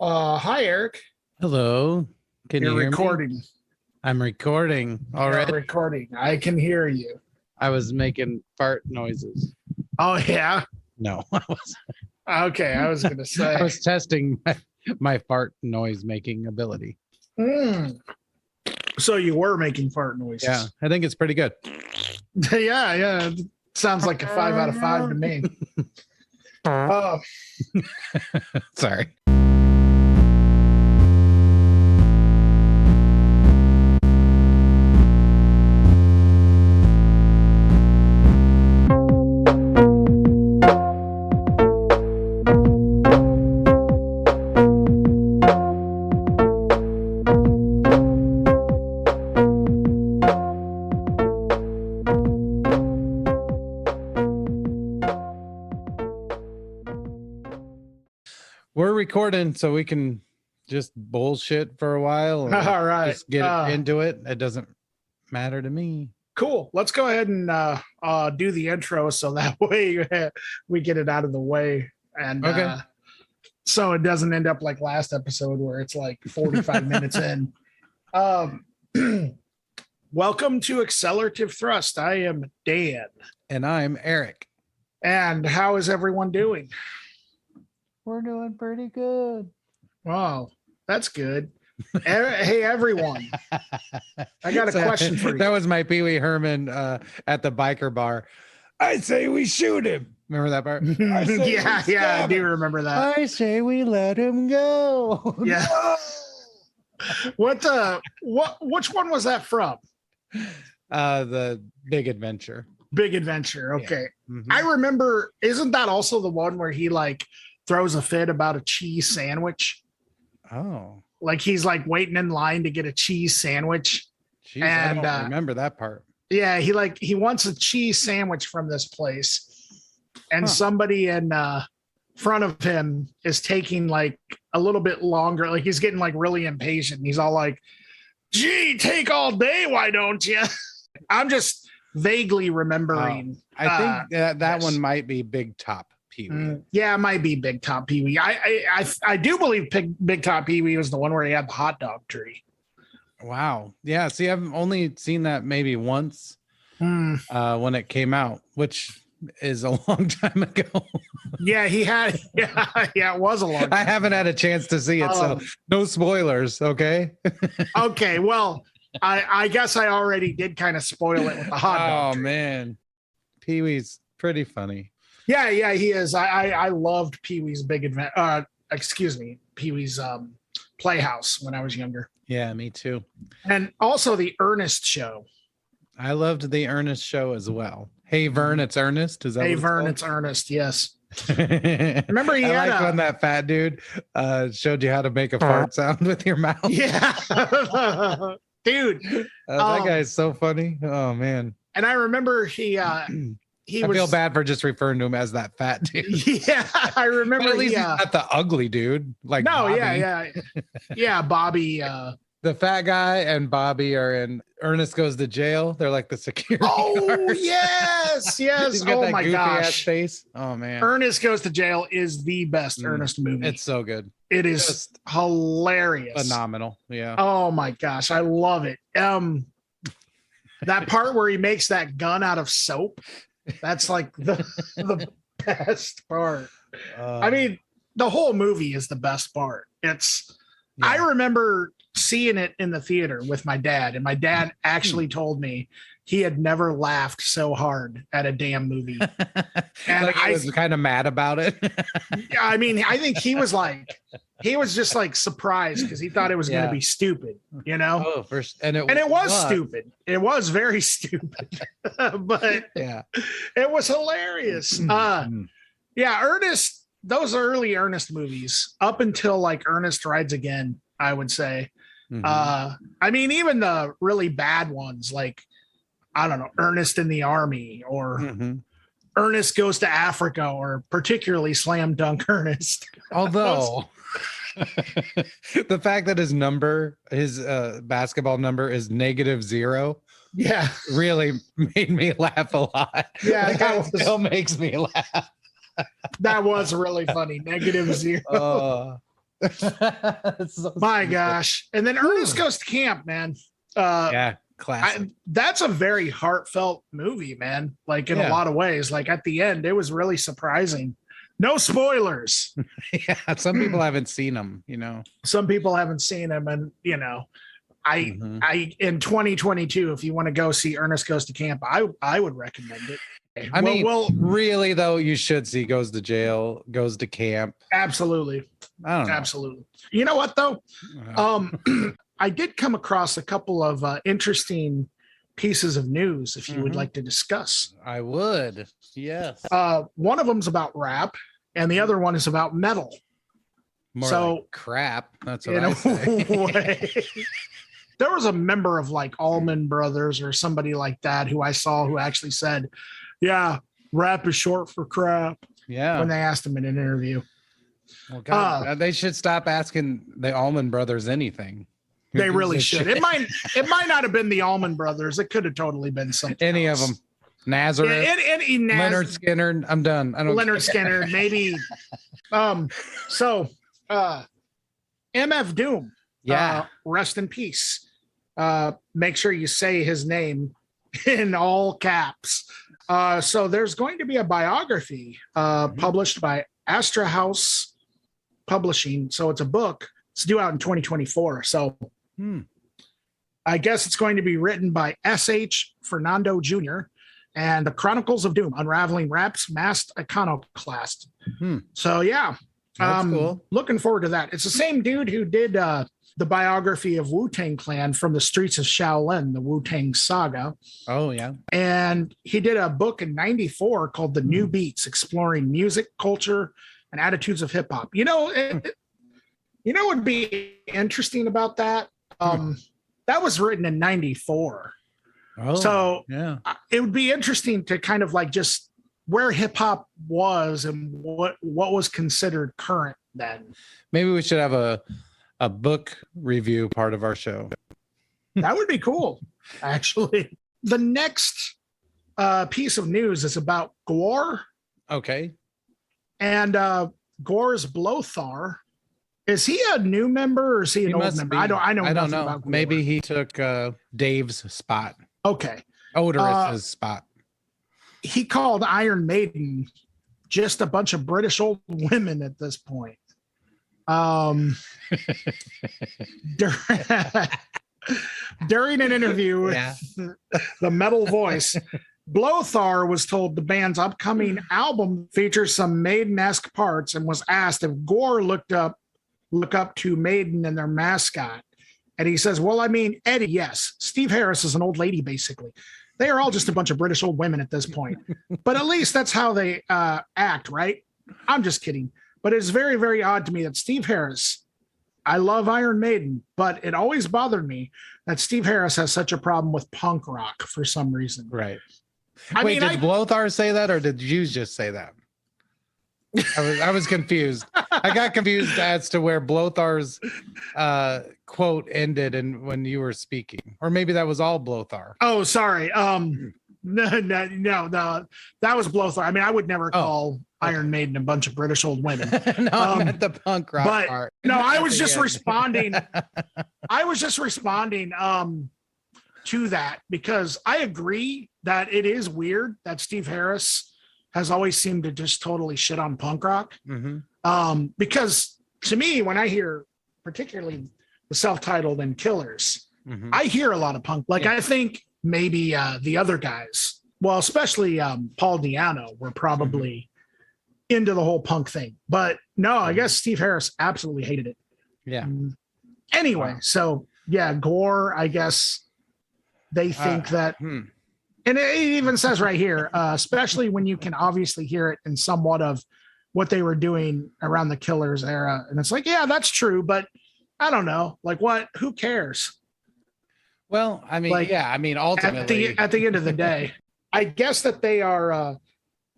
Hi, Eric. Hello. Can You're you hear me? recording. I'm recording You're already. recording. I can hear you. I was making fart noises. Oh, yeah. No, I was, Okay. I was going to say. I was testing my fart noise making ability. Hmm. So you were making fart noises. Yeah, I think it's pretty good. Yeah. Yeah. Sounds like a 5 out of 5 to me. Oh, Sorry. We're recording so we can just bullshit for a while. Or all right. just get into it. It doesn't matter to me. Cool. Let's go ahead and do the intro so that way we get it out of the way. And Okay. so it doesn't end up like last episode where it's like 45 minutes in. Welcome to Accelerativ Thrust. I am Dan. And I'm Eric. And how is everyone doing? We're doing pretty good. Wow, that's good. Hey, everyone. I got a question for you. That was my Pee Wee Herman at the biker bar. I say we shoot him. Remember that part? Yeah, I do remember that. I say we let him go. Yeah. Which one was that from? The Big Adventure. Big Adventure. Okay. Yeah. Mm-hmm. I remember, isn't that also the one where he like throws a fit about a cheese sandwich? Oh. Like he's like waiting in line to get a cheese sandwich. Jeez, and I don't remember that part. Yeah, he wants a cheese sandwich from this place. And somebody in front of him is taking like a little bit longer. Like he's getting like really impatient. He's all like, gee, take all day, why don't you? I'm just vaguely remembering. I think that one might be Big Top Pee Wee. Yeah, it might be Big Top Pee Wee. I do believe Big Top Pee Wee was the one where he had the hot dog tree. Wow. Yeah. See, I've only seen that maybe once when it came out, which is a long time ago. Yeah, he had. Yeah, it was a long time. I haven't had a chance to see it, so no spoilers. Okay. Okay. Well, I guess I already did kind of spoil it with the hot dog. Oh man, Pee Wee's pretty funny. Yeah, he is. I loved Pee Wee's Big Adventure. Pee Wee's Playhouse when I was younger. Yeah, me too. And also the Ernest Show. I loved the Ernest Show as well. Hey Vern, it's Ernest. Is that? Hey Vern, it's Ernest. Yes. Remember he had when that fat dude showed you how to make a fart sound with your mouth. Yeah. Dude, that guy is so funny. Oh man. And I remember I feel bad for just referring to him as that fat dude. Yeah, I remember. But at least he's not the ugly dude. Like no, Bobby. yeah, Bobby. The fat guy and Bobby are in Ernest Goes to Jail. They're like the security guards. Yes. He's got Oh that my goofy gosh. ass face. Oh man. Ernest Goes to Jail is the best Ernest movie. It's so good. It is just hilarious. Phenomenal. Yeah. Oh my gosh, I love it. That part where he makes that gun out of soap, that's like the best part. I mean, the whole movie is the best part. I remember seeing it in the theater with my dad, and my dad actually told me he had never laughed so hard at a damn movie. And like I was kind of mad about it. I mean, I think he was just like surprised because he thought it was going to be stupid, you know? Oh, and it was stupid. It was very stupid, but yeah, it was hilarious. Yeah, Ernest, those early Ernest movies up until like Ernest Rides Again, I would say. I mean, even the really bad ones, like, I don't know, Ernest in the Army or Ernest Goes to Africa, or particularly Slam Dunk Ernest. Although the fact that his basketball number is -0 yeah, really made me laugh a lot. Yeah, like, that still makes me laugh. That was really funny. -0. So My stupid. gosh. And then Ernest Goes to Camp, man. Yeah, classic. That's a very heartfelt movie, man. Like in a Yeah. lot of ways. Like at the end, it was really surprising. No spoilers. Yeah, some people haven't seen them, Some people haven't seen him, and Mhm. I in 2022, if you want to go see Ernest Goes to Camp, I would recommend it. I mean, really though, you should see Goes to Jail, Goes to Camp. Absolutely. I don't know. Absolutely. You know what though? I did come across a couple of interesting pieces of news if you would like to discuss. I would. Yes. One of them's about rap and the other one is about metal. More so like crap. That's what in I a say. way, there was a member of like Allman Brothers or somebody like that who I saw who actually said, yeah, rap is short for crap. Yeah. When they asked him in an interview. Well, God, they should stop asking the Allman Brothers anything. They really should. It might not have been the Allman Brothers. It could have totally been something any else. of them. Nazareth, Leonard Skinner. I'm done. I don't Leonard Skinner, maybe. So MF Doom. Yeah. Rest in peace. Make sure you say his name in all caps. So there's going to be a biography published by Astra House Publishing. So it's a book. It's due out in 2024. So I guess it's going to be written by S.H. Fernando Jr. and the Chronicles of Doom, Unraveling Rap's Masked Iconoclast. So yeah, that's cool. Looking forward to that. It's the same dude who did the biography of Wu-Tang Clan from the streets of Shaolin, the Wu-Tang Saga. Oh yeah. And he did a book in 94 called The New Beats, exploring music, culture, and attitudes of hip hop. You know what would be interesting about that? That was written in 94. Oh, so yeah, it would be interesting to kind of like just where hip hop was and what was considered current then. Maybe we should have a book review part of our show. That would be cool, actually. The next piece of news is about Gore. Okay. And Gore's Blothar. Is he a new member or is he an old member? I don't know. About Gore. Maybe he took Dave's spot. Okay. Odoris's spot. He called Iron Maiden just a bunch of British old women at this point. During an interview with the Metal Voice, Blothar was told the band's upcoming album features some Maiden-esque parts and was asked if Gore look up to Maiden and their mascot. And he says, well, I mean, Eddie, yes. Steve Harris is an old lady, basically. They are all just a bunch of British old women at this point. But at least that's how they act, right? I'm just kidding. But it's very, very odd to me that Steve Harris, I love Iron Maiden, but it always bothered me that Steve Harris has such a problem with punk rock for some reason. Right. Wait, did Blothar say that or did you just say that? I was confused. I got confused as to where Blothar's quote ended and when you were speaking, or maybe that was all Blothar. Oh, sorry. No, that was Blothar. I mean, I would never call Iron Maiden a bunch of British old women. No, I meant the punk rock part. No, I was just responding. I was just responding to that because I agree that it is weird that Steve Harris has always seemed to just totally shit on punk rock. Because to me, when I hear particularly the self-titled and Killers, I hear a lot of punk. Like I think maybe the other guys, well, especially Paul Di'Anno, were probably into the whole punk thing. But no, I guess Steve Harris absolutely hated it. Yeah. Anyway, so yeah, Gore, I guess they think that... And it even says right here, especially when you can obviously hear it in somewhat of what they were doing around the Killers era. And it's like, yeah, that's true. But I don't know. Like what? Who cares? Well, I mean, like, ultimately. At the end of the day, I guess that they are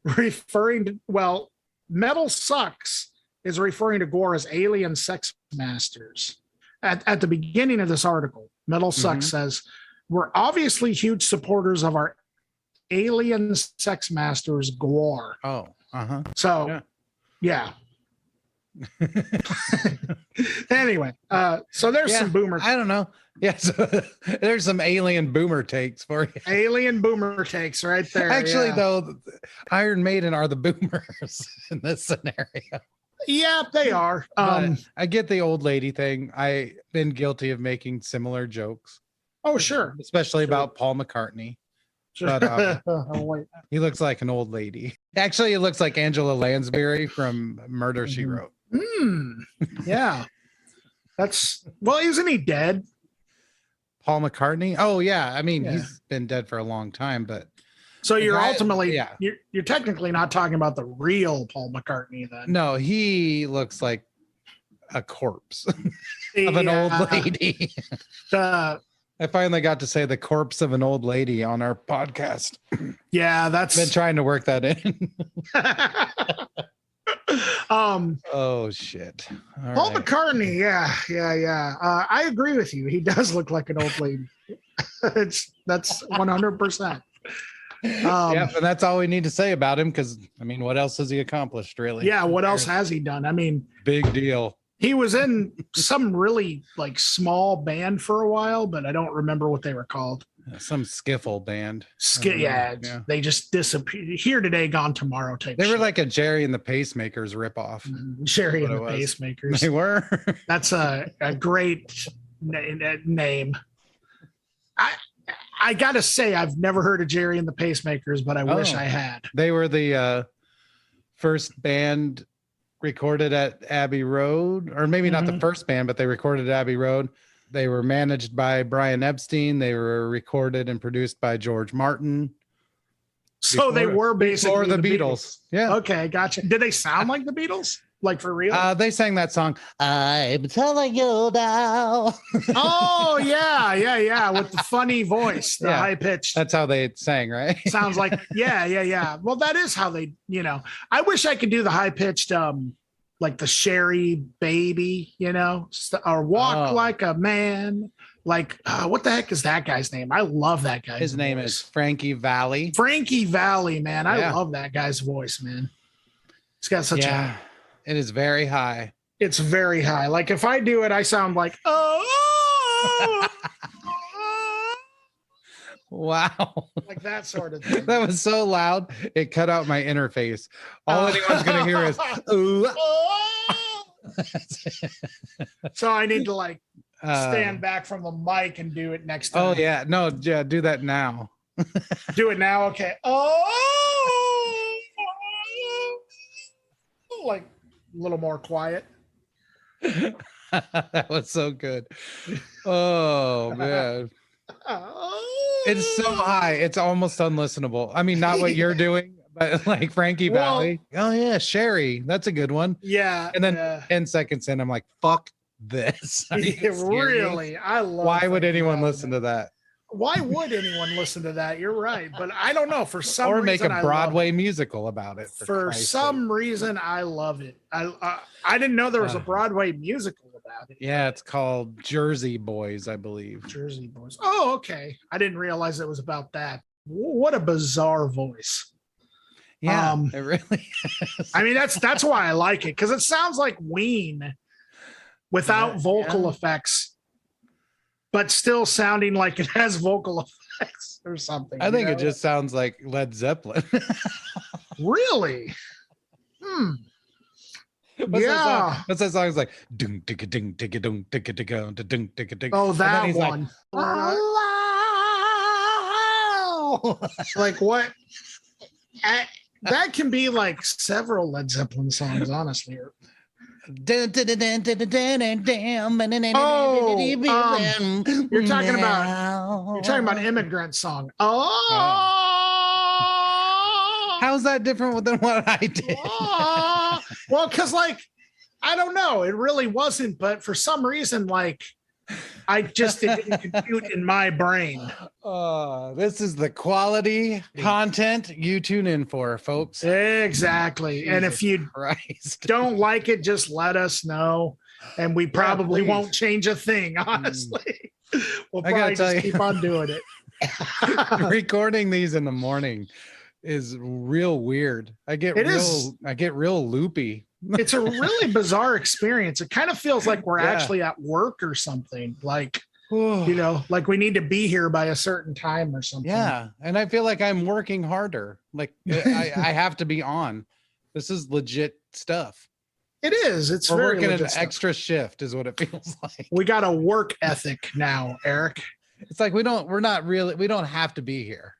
referring to, well, Metal Sucks is referring to Gore as alien sex masters. At the beginning of this article, Metal Sucks says, we're obviously huge supporters of our alien sex masters, Gore. Oh, So, yeah. Anyway, so there's some boomer. I don't know. Yeah, so there's some alien boomer takes for you. Alien boomer takes right there. Actually, though, Iron Maiden are the boomers in this scenario. Yeah, they are. I get the old lady thing. I've been guilty of making similar jokes. Oh, sure. Especially about Paul McCartney. Sure. But he looks like an old lady. Actually, it looks like Angela Lansbury from Murder, She Wrote. Yeah. Isn't he dead? Paul McCartney? Oh, yeah. I mean, he's been dead for a long time, but. So you're ultimately, you're technically not talking about the real Paul McCartney then. No, he looks like a corpse of an old lady. I finally got to say the corpse of an old lady on our podcast. Yeah, that's been trying to work that in. Oh shit. Paul McCartney, yeah. I agree with you. He does look like an old lady. That's 100%. Yeah, and that's all we need to say about him, because I mean, what else has he accomplished, really? Yeah, what else has he done? I mean, big deal. He was in some really like small band for a while, but I don't remember what they were called. Some skiffle band. Yeah, they just disappeared. Here today, gone tomorrow type. They were like a Jerry and the Pacemakers ripoff. Jerry and the Pacemakers. They were. That's a great name. I gotta say, I've never heard of Jerry and the Pacemakers, but I wish I had. They were the first band recorded at Abbey Road, or maybe not the first band, but they recorded at Abbey Road. They were managed by Brian Epstein. They were recorded and produced by George Martin. So they were basically the Beatles. Yeah. Okay, gotcha. Did they sound like the Beatles? Like for real? They sang that song, I'm telling you now. Oh, yeah. With the funny voice, the high pitched. That's how they sang, right? Sounds like, yeah. Well, that is how they, I wish I could do the high pitched, like the Sherry Baby, or Walk Like a Man. Like, what the heck is that guy's name? I love that guy's His name is Frankie Valli. Frankie Valli, man. I love that guy's voice, man. He's got such a... It is very high. It's very high. Like if I do it, I sound like, wow. Like that sort of thing. That was so loud, it cut out my interface. All anyone's going to hear is, So I need to like stand back from the mic and do it next time. Oh, yeah. No, do that now. Do it now. Okay. Like a little more quiet. That was so good. Oh man. It's so high, it's almost unlistenable. I mean, not what you're doing, but like Frankie Valli. Oh yeah, Sherry, that's a good one. Yeah. And then 10 seconds in, I'm like, fuck this. Really? I love. Why would anyone listen to that? Why would anyone listen to that? You're right, but I don't know. For some reason, make a Broadway musical about it. For some reason, I love it. I didn't know there was a Broadway musical about it. Yeah, it's called Jersey Boys, I believe. Jersey Boys. Oh, okay. I didn't realize it was about that. What a bizarre voice. Yeah, it really is. I mean, that's why I like it, because it sounds like Ween without vocal effects, but still sounding like it has vocal effects or something. I think it just sounds like Led Zeppelin. Really? What's that song? It's like ding ding ding ding ding ding ding ding ding. Oh, that one. Like what? That can be like several Led Zeppelin songs, honestly. You're talking about Immigrant Song. How's that different than what I did? Well, because like I don't know, it really wasn't, but for some reason, like it didn't compute in my brain. This is the quality content you tune in for, folks. Exactly. Jesus, and if you don't like it, just let us know. And we probably won't change a thing, honestly. We'll probably just keep on doing it. Recording these in the morning is real weird. I get real loopy It's a really bizarre experience. It kind of feels like we're Yeah. actually at work or something. Like, like we need to be here by a certain time or something. Yeah. And I feel like I'm working harder. Like I have to be on. This is legit stuff. It is. It's We're very working an legit stuff. extra shift is what it feels like. We got a work ethic now, Erik. It's like we don't have to be here.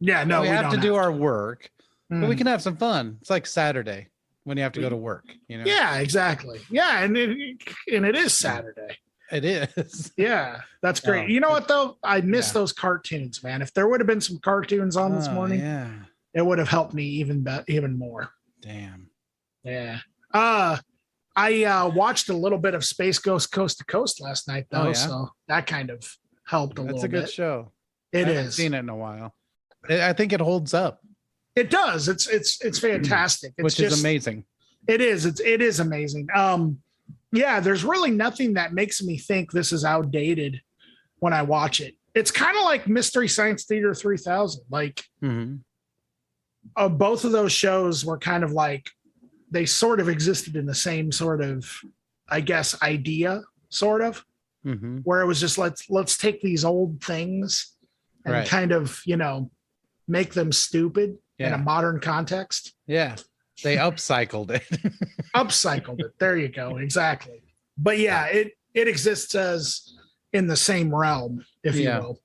Yeah, no, we have to do our work, but we Mm. can have some fun. It's like Saturday when you have to go to work, you know? Yeah, exactly. Yeah, and it is Saturday. It is. Yeah, that's great. Oh, You know what though? I miss those cartoons, man. If there would have been some cartoons on this morning, Yeah. it would have helped me even more. Damn. Yeah. I watched a little bit of Space Ghost Coast to Coast last night though, Oh, yeah? so that kind of helped a little bit. That's a good show. It I haven't is. seen it in a while. I think it holds up. It does. It's fantastic. It's which is amazing. It is. It is amazing. Yeah, there's really nothing that makes me think this is outdated when I watch it. It's kind of like Mystery Science Theater 3000. Like both of those shows were kind of like they sort of existed in the same sort of, I guess, idea, sort of, where it was just let's take these old things and kind of, make them stupid in a modern context. Yeah. They upcycled it. Upcycled it. There you go. Exactly. But yeah, it exists as in the same realm, if you will.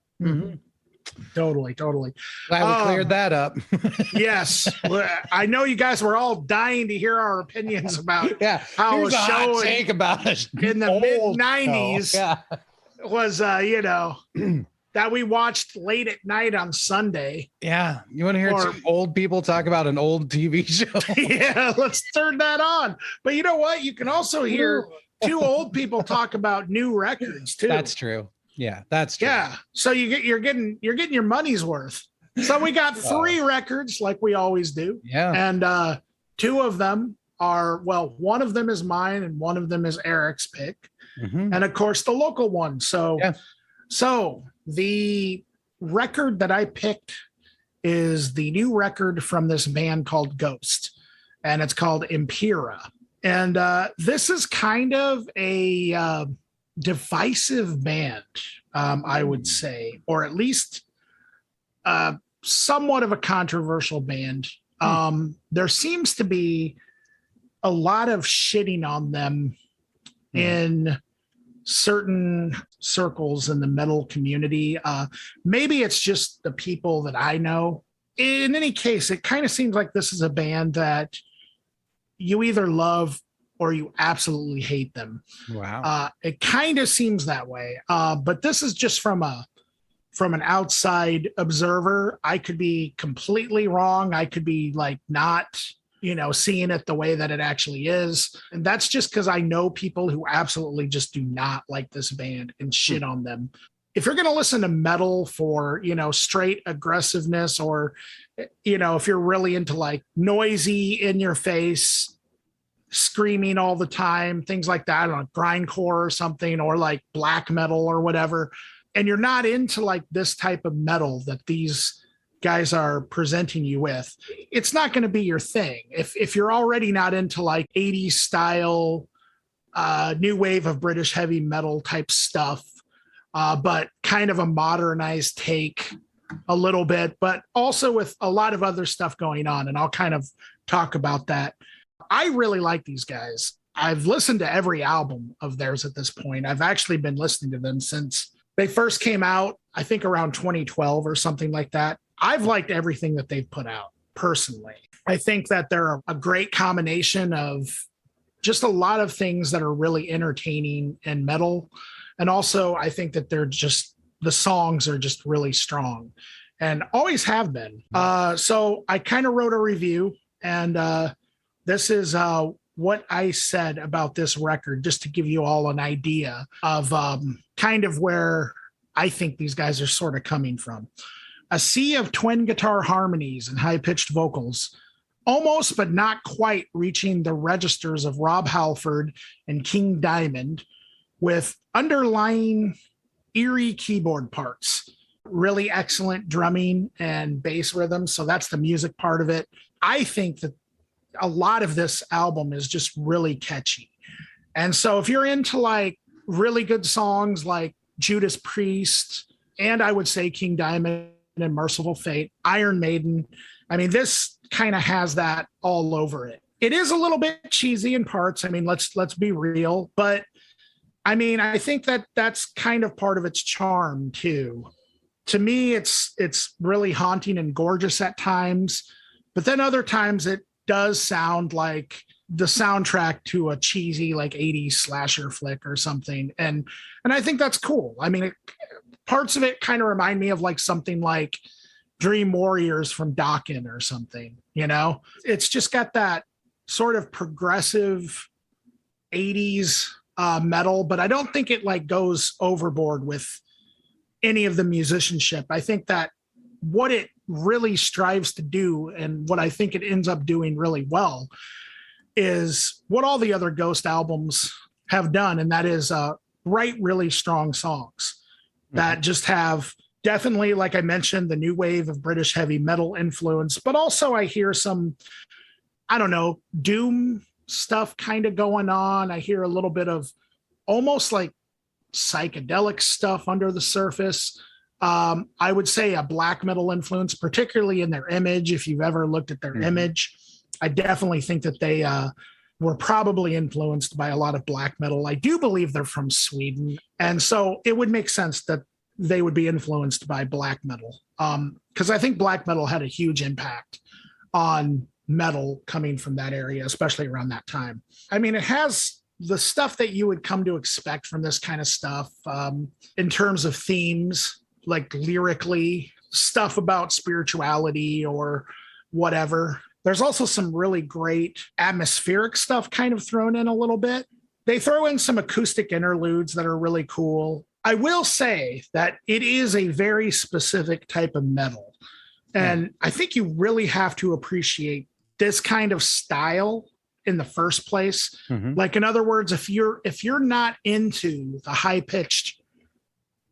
Totally. Glad we cleared that up. Yes. I know you guys were all dying to hear our opinions about how Here's a show take about it in the mid-90s was, that we watched late at night on Sunday. Yeah. You want to hear two old people talk about an old TV show? Yeah, let's turn that on. But you know what? You can also hear two old people talk about new records too. That's true. Yeah, that's true. Yeah. So you're getting your money's worth. So we got 3 records like we always do. Yeah. And 2 of them are, well, one of them is mine and one of them is Erik's pick. And of course the local one. So the record that I picked is the new record from this band called Ghost, and it's called Impera. And this is kind of a divisive band, I would say, or at least somewhat of a controversial band. There seems to be a lot of shitting on them in certain circles in the metal community. Maybe it's just the people that I know. In any case, it kind of seems like this is a band that you either love or you absolutely hate them. Wow. It kind of seems that way. But this is just from an outside observer. I could be completely wrong. I could be like not seeing it the way that it actually is. And that's just because I know people who absolutely just do not like this band and shit on them. If you're going to listen to metal for, straight aggressiveness, or, if you're really into like noisy in your face, screaming all the time, things like that, on grindcore or something, or like black metal or whatever, and you're not into like this type of metal that these guys are presenting you with, it's not going to be your thing. If you're already not into like 80s style, new wave of British heavy metal type stuff, but kind of a modernized take a little bit, but also with a lot of other stuff going on. And I'll kind of talk about that. I really like these guys. I've listened to every album of theirs at this point. I've actually been listening to them since they first came out, I think around 2012 or something like that. I've liked everything that they've put out personally. I think that they're a great combination of just a lot of things that are really entertaining in metal. And also I think that the songs are just really strong and always have been. So I kind of wrote a review, and this is what I said about this record, just to give you all an idea of kind of where I think these guys are sort of coming from. A sea of twin guitar harmonies and high-pitched vocals, almost but not quite reaching the registers of Rob Halford and King Diamond, with underlying eerie keyboard parts, really excellent drumming and bass rhythm. So that's the music part of it. I think that a lot of this album is just really catchy. And so if you're into like really good songs like Judas Priest, and I would say King Diamond and Merciful Fate, Iron Maiden, I mean, this kind of has that all over it. It is a little bit cheesy in parts. I mean, let's be real, but I mean, I think that that's kind of part of its charm too. To me, it's really haunting and gorgeous at times, but then other times it does sound like the soundtrack to a cheesy like 80s slasher flick or something. And I think that's cool. I mean, parts of it kind of remind me of like something like Dream Warriors from Dokken or something, you know? It's just got that sort of progressive 80s metal, but I don't think it like goes overboard with any of the musicianship. I think that what it really strives to do, and what I think it ends up doing really well, is what all the other Ghost albums have done, and that is write really strong songs that just have definitely, like I mentioned, the new wave of British heavy metal influence, but also I hear some, I don't know, doom stuff kind of going on. I hear a little bit of almost like psychedelic stuff under the surface. I would say a black metal influence, particularly in their image. If you've ever looked at their image, I definitely think that they were probably influenced by a lot of black metal. I do believe they're from Sweden. And so it would make sense that they would be influenced by black metal. Because I think black metal had a huge impact on metal coming from that area, especially around that time. I mean, it has the stuff that you would come to expect from this kind of stuff in terms of themes, like lyrically, stuff about spirituality or whatever. There's also some really great atmospheric stuff kind of thrown in a little bit. They throw in some acoustic interludes that are really cool. I will say that it is a very specific type of metal. And I think you really have to appreciate this kind of style in the first place. Like, in other words, if you're not into the high-pitched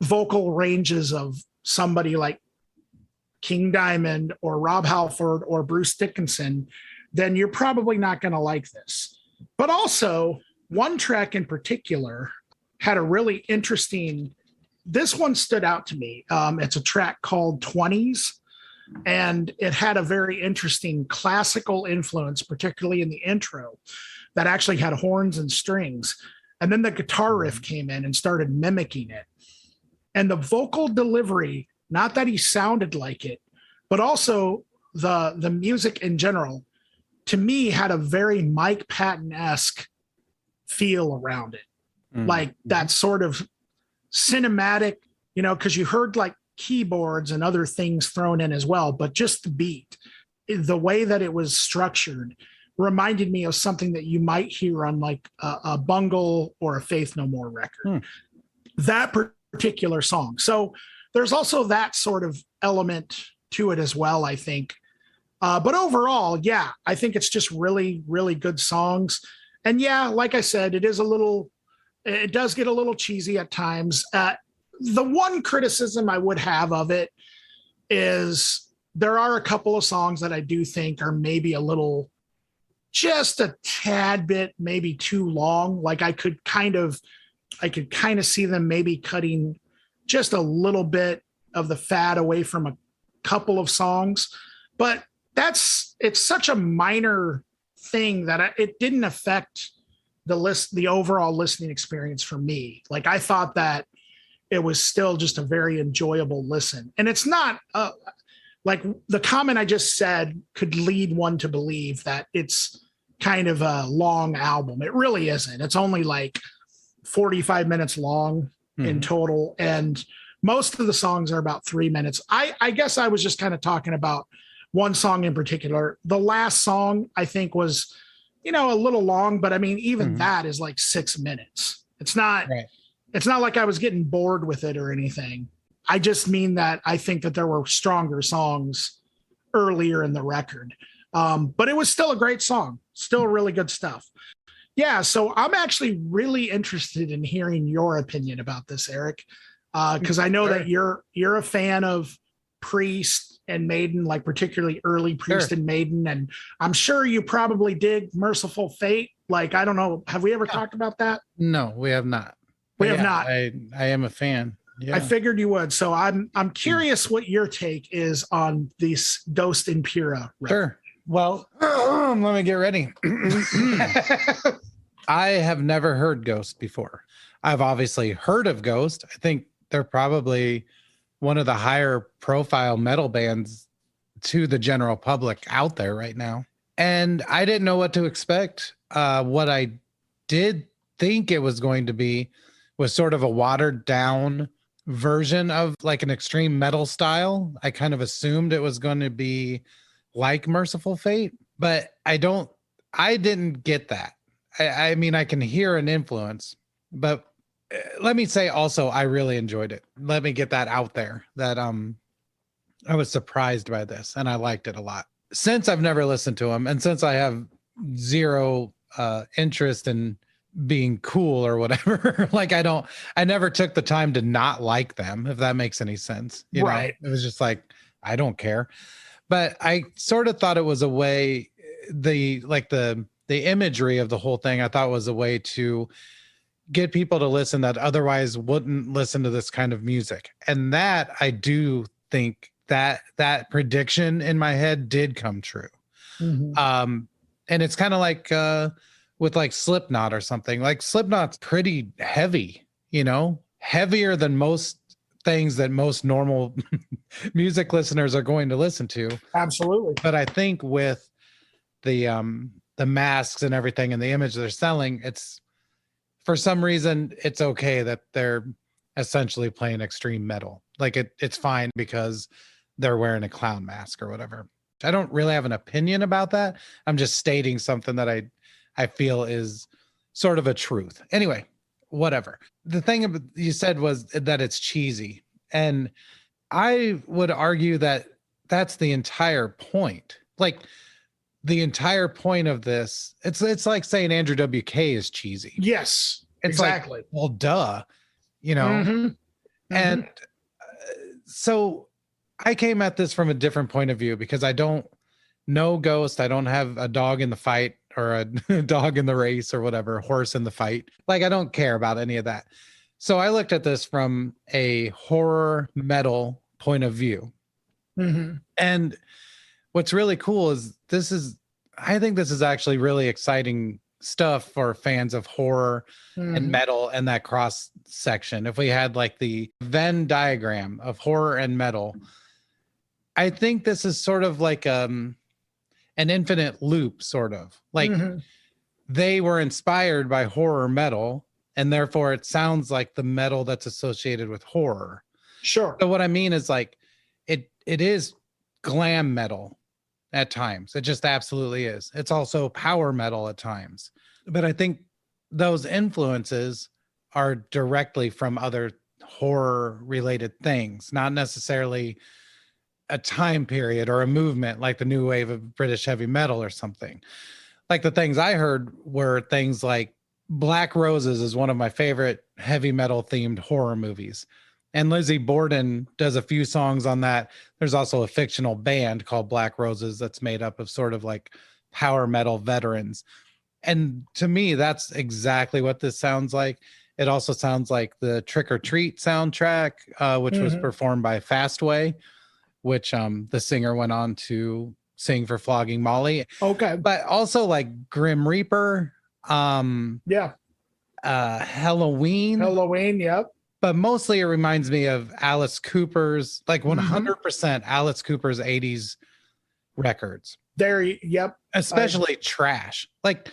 vocal ranges of somebody like King Diamond or Rob Halford or Bruce Dickinson, then you're probably not going to like this. But also, one track in particular had a really interesting, this one stood out to me. It's a track called 20s, and it had a very interesting classical influence, particularly in the intro, that actually had horns and strings. And then the guitar riff came in and started mimicking it. And the vocal delivery, not that he sounded like it, but also the music in general, to me, had a very Mike Patton-esque feel around it. Like that sort of cinematic, you know, because you heard like keyboards and other things thrown in as well, but just the beat, the way that it was structured reminded me of something that you might hear on like a Bungle or a Faith No More record. That particular song. So there's also that sort of element to it as well, I think. But overall, yeah, I think it's just really, really good songs. And yeah, like I said, it does get a little cheesy at times. The one criticism I would have of it is there are a couple of songs that I do think are maybe just a tad bit, maybe too long. Like I could kind of see them maybe cutting just a little bit of the fat away from a couple of songs, but it's such a minor thing that it didn't affect the overall listening experience for me. Like I thought that it was still just a very enjoyable listen. And it's not like the comment I just said could lead one to believe that it's kind of a long album. It really isn't. It's only like 45 minutes long in total. And most of the songs are about 3 minutes. I guess I was just kind of talking about one song in particular. The last song I think was, you know, a little long, but I mean, even that is like 6 minutes. It's not like I was getting bored with it or anything. I just mean that I think that there were stronger songs earlier in the record. But it was still a great song, still really good stuff. Yeah, so I'm actually really interested in hearing your opinion about this, Erik, because I know that you're a fan of Priest and Maiden, like particularly early Priest Sure. and Maiden. And I'm sure you probably dig Merciful Fate. Like, I don't know. Have we ever talked about that? No, we have not. We But have not. I am a fan. Yeah. I figured you would. So I'm curious what your take is on this Ghost in Pura. Sure. Well, let me get ready. I have never heard Ghost before. I've obviously heard of Ghost. I think they're probably one of the higher profile metal bands to the general public out there right now. And I didn't know what to expect. What I did think it was going to be was sort of a watered down version of like an extreme metal style. I kind of assumed it was going to be like Merciful Fate, but I didn't get that. I mean, I can hear an influence, but let me say also, I really enjoyed it. Let me get that out there that, I was surprised by this and I liked it a lot. Since I've never listened to them and since I have zero interest in being cool or whatever, like I never took the time to not like them, if that makes any sense. You know, it was just like, I don't care. But I sort of thought it was a way, the imagery of the whole thing, I thought was a way to get people to listen that otherwise wouldn't listen to this kind of music. And that I do think that prediction in my head did come true. Mm-hmm. And it's kind of like with like Slipknot or something. Like Slipknot's pretty heavy, you know, heavier than most things that most normal music listeners are going to listen to. Absolutely. But I think with the masks and everything and the image they're selling, it's for some reason it's okay that they're essentially playing extreme metal. Like it's fine because they're wearing a clown mask or whatever. I don't really have an opinion about that. I'm just stating something that I feel is sort of a truth. Anyway, whatever. The thing you said was that it's cheesy. And I would argue that that's the entire point. Like the entire point of this, it's like saying Andrew WK is cheesy. Yes, it's exactly. Like, well, duh, you know? Mm-hmm. Mm-hmm. And so I came at this from a different point of view because I don't know Ghost. I don't have a dog in the fight or a dog in the race or whatever, a horse in the fight. Like, I don't care about any of that. So I looked at this from a horror metal point of view. Mm-hmm. And what's really cool is I think this is actually really exciting stuff for fans of horror and metal and that cross section. If we had like the Venn diagram of horror and metal, I think this is sort of like an infinite loop, sort of like they were inspired by horror metal and therefore it sounds like the metal that's associated with horror. Sure. So what I mean is like it is glam metal at times. It just absolutely is. It's also power metal at times. But I think those influences are directly from other horror related things, not necessarily a time period or a movement like the new wave of British heavy metal or something. Like the things I heard were things like Black Roses is one of my favorite heavy metal themed horror movies. And Lizzie Borden does a few songs on that. There's also a fictional band called Black Roses that's made up of sort of like power metal veterans. And to me, that's exactly what this sounds like. It also sounds like the Trick or Treat soundtrack, which was performed by Fastway, which the singer went on to sing for Flogging Molly. Okay. But also like Grim Reaper. Halloween. Halloween, yep. But mostly it reminds me of Alice Cooper's, like 100% Alice Cooper's 80s records. Yep. Especially Trash. Like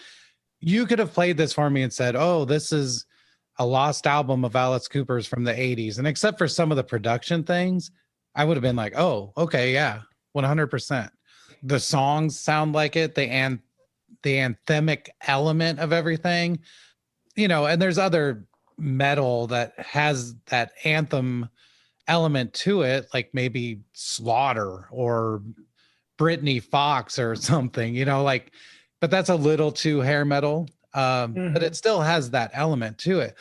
you could have played this for me and said, oh, this is a lost album of Alice Cooper's from the 80s. And except for some of the production things, I would have been like, oh, okay, yeah, 100%. The songs sound like it, the anthemic element of everything, you know, and there's other metal that has that anthem element to it, like maybe Slaughter or Britney Fox or something, you know, like, but that's a little too hair metal, but it still has that element to it.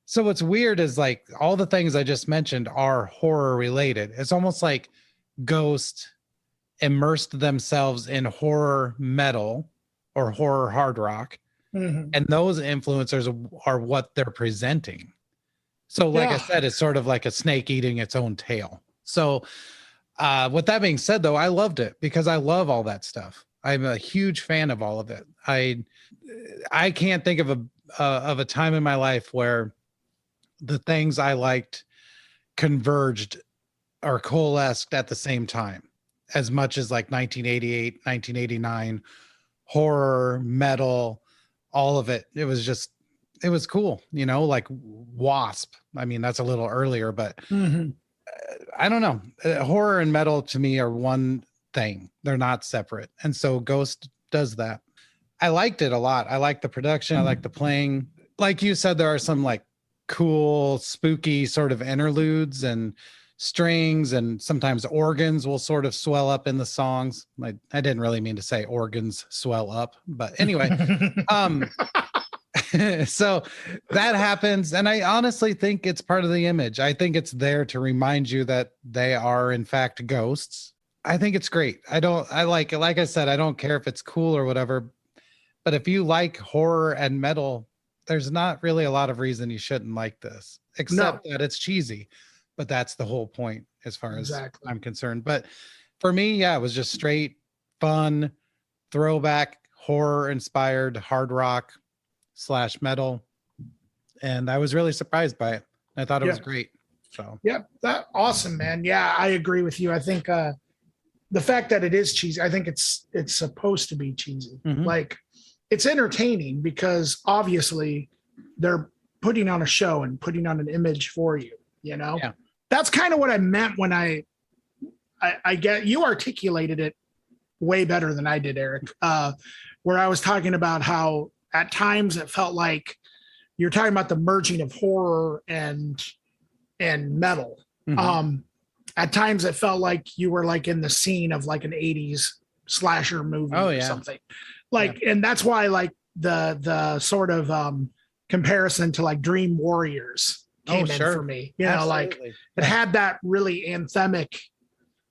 So what's weird is like all the things I just mentioned are horror related. It's almost like Ghost immersed themselves in horror metal or horror hard rock. Mhm. And those influencers are what they're presenting. So like I said, it's sort of like a snake eating its own tail. So with that being said, though, I loved it because I love all that stuff. I'm a huge fan of all of it. I can't think of a time in my life where the things I liked converged or coalesced at the same time as much as like 1988, 1989, horror, metal, all of it. It was cool, you know, like Wasp. I mean, that's a little earlier, but I don't know. Horror and metal to me are one thing. They're not separate. And so Ghost does that. I liked it a lot. I like the production. I like the playing. Like you said, there are some like cool, spooky sort of interludes and strings, and sometimes organs will sort of swell up in the songs. I didn't really mean to say organs swell up, but anyway. So that happens. And I honestly think it's part of the image. I think it's there to remind you that they are in fact ghosts. I think it's great. I like I said, I don't care if it's cool or whatever, but if you like horror and metal, there's not really a lot of reason you shouldn't like this, except that it's cheesy. But that's the whole point as far as I'm concerned. But for me, yeah, it was just straight fun, throwback, horror inspired hard rock / metal. And I was really surprised by it. I thought it was great. So that awesome, man. Yeah, I agree with you. I think the fact that it is cheesy, I think it's supposed to be cheesy. Like, it's entertaining because obviously they're putting on a show and putting on an image for you, you know? Yeah. That's kind of what I meant when I get, you articulated it way better than I did, Eric, where I was talking about how at times it felt like you're talking about the merging of horror and metal. At times it felt like you were like in the scene of like an 80s slasher movie or something. Like, and that's why like the sort of comparison to like Dream Warriors came in for me. You know, like it had that really anthemic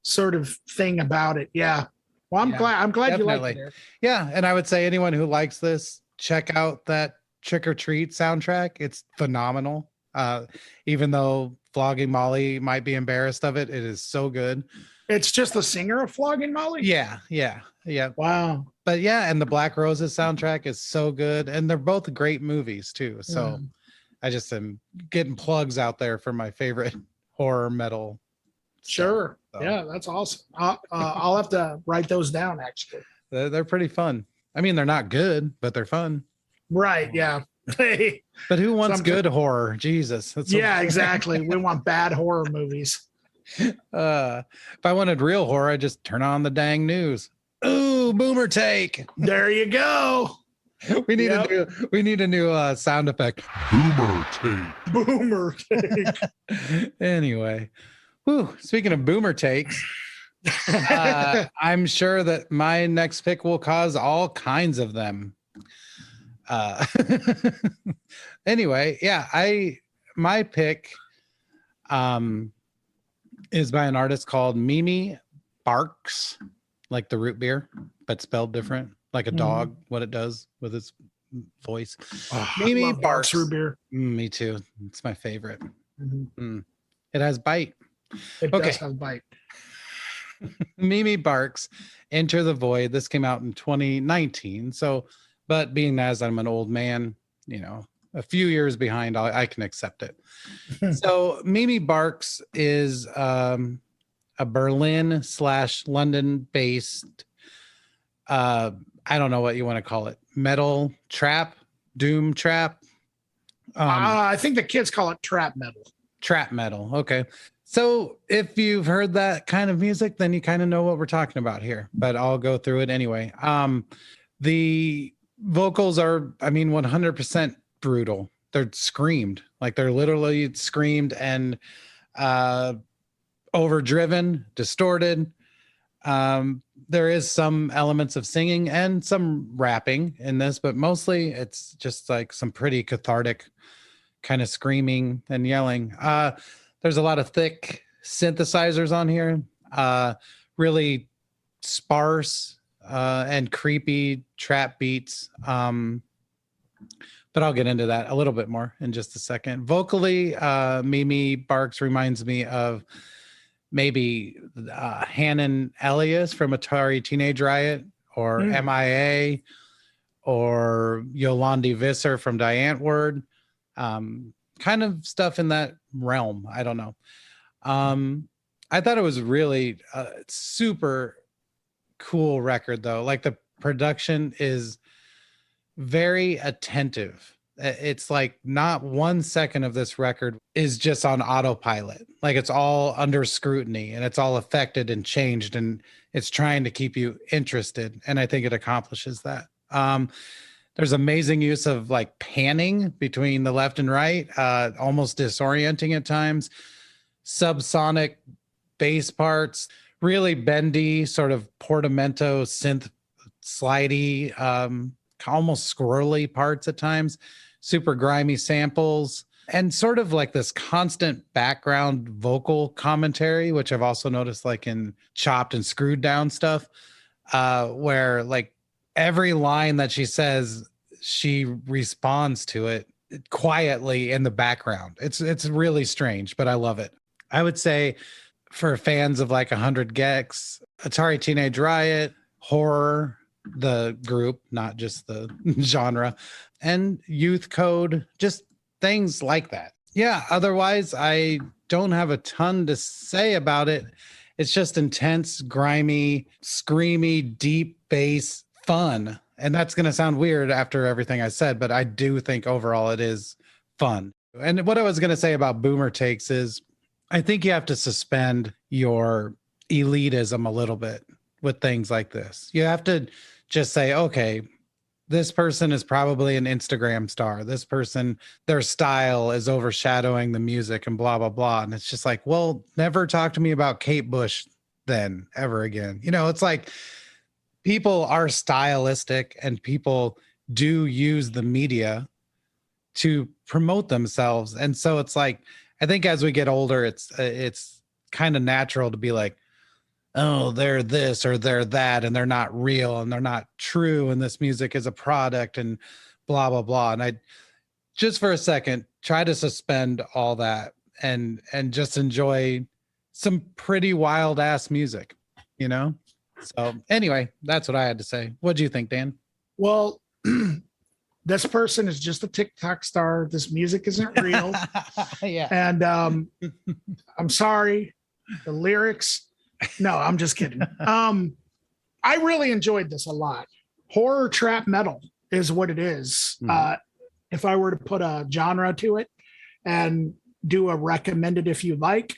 sort of thing about it. Yeah. Well, I'm glad you like it. Yeah. And I would say anyone who likes this, check out that Trick or Treat soundtrack. It's phenomenal. Even though Flogging Molly might be embarrassed of it, it is so good. It's just the singer of Flogging Molly? Yeah. Wow. But yeah, and the Black Roses soundtrack is so good. And they're both great movies too. So I just am getting plugs out there for my favorite horror metal. Sure. So. Yeah, that's awesome. I'll have to write those down, actually. They're pretty fun. I mean, they're not good, but they're fun. Right. Yeah. But who wants good horror? Jesus. Exactly. We want bad horror movies. If I wanted real horror, I'd just turn on the dang news. Ooh, boomer take. There you go. We need a new sound effect. Boomer take. Anyway. Speaking of boomer takes, I'm sure that my next pick will cause all kinds of them. Anyway, my pick is by an artist called Mimi Barks, like the root beer, but spelled different, like a dog, what it does with its voice. Mimi Barks root beer. Me too. It's my favorite. It has bite. It does have bite. Mimi Barks, Enter the Void. This came out in 2019. So, but being as I'm an old man, you know, a few years behind, I can accept it. So Mimi Barks is a Berlin / London based, I don't know what you want to call it, metal trap, doom trap. I think the kids call it trap metal. Trap metal. Okay. So if you've heard that kind of music, then you kind of know what we're talking about here, but I'll go through it anyway. The vocals are, 100% brutal. They're screamed, like they're literally screamed and overdriven, distorted. There is some elements of singing and some rapping in this, but mostly it's just like some pretty cathartic kind of screaming and yelling. There's a lot of thick synthesizers on here. Really sparse and creepy trap beats. But I'll get into that a little bit more in just a second. Vocally, Mimi Barks reminds me of maybe Hannon Elias from Atari Teenage Riot, or MIA, or Yolandi Visser from d.i.y. Kind of stuff in that realm. I don't know. I thought it was really super cool record, though. Like, the production is very attentive. It's like not 1 second of this record is just on autopilot. Like, it's all under scrutiny and it's all affected and changed, and it's trying to keep you interested. And I think it accomplishes that. There's amazing use of like panning between the left and right, almost disorienting at times. Subsonic bass parts, really bendy, sort of portamento synth slidey, almost squirrely parts at times, super grimy samples, and sort of like this constant background vocal commentary, which I've also noticed like in chopped and screwed down stuff, where like every line that she says, she responds to it quietly in the background. It's really strange, but I love it. I would say for fans of like 100 Gex, Atari Teenage Riot, horror, the group, not just the genre, and Youth Code, just things like that. Yeah, otherwise I don't have a ton to say about it. It's just intense, grimy, screamy, deep bass fun. And that's going to sound weird after everything I said, but I do think overall it is fun. And what I was going to say about Boomer Takes is I think you have to suspend your elitism a little bit with things like this. You have to just say, okay, this person is probably an Instagram star. This person, their style is overshadowing the music and blah, blah, blah. And it's just like, well, never talk to me about Kate Bush then ever again. You know, it's like people are stylistic and people do use the media to promote themselves. And so it's like, I think as we get older, it's kind of natural to be like, oh, they're this or they're that, and they're not real and they're not true, and this music is a product and blah, blah, blah. And I just for a second try to suspend all that and just enjoy some pretty wild ass music, you know? So anyway, that's what I had to say. What do you think, Dan? Well, this person is just a TikTok star. This music isn't real. Yeah. And I'm sorry. The lyrics. No, I'm just kidding. I really enjoyed this a lot. Horror trap metal is what it is. If I were to put a genre to it and do a recommended if you like,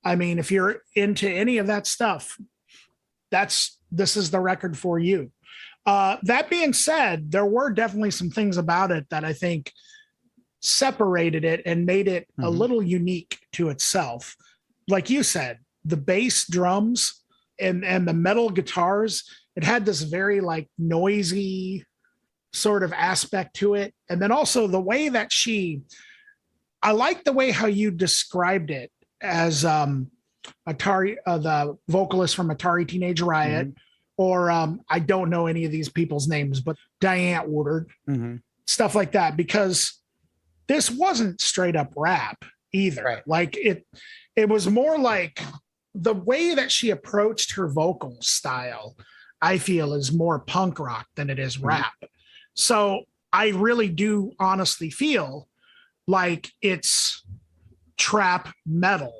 I mean, if you're into any of that stuff, this is the record for you. That being said, there were definitely some things about it that I think separated it and made it a little unique to itself. Like you said, the bass drums and the metal guitars, it had this very like noisy sort of aspect to it. And then also the way that I like the way how you described it as Atari, the vocalist from Atari Teenage Riot, or I don't know any of these people's names, but Diane Woodard, stuff like that, because this wasn't straight up rap either. Right. Like it was more like the way that she approached her vocal style, I feel, is more punk rock than it is rap. So I really do honestly feel like it's trap metal,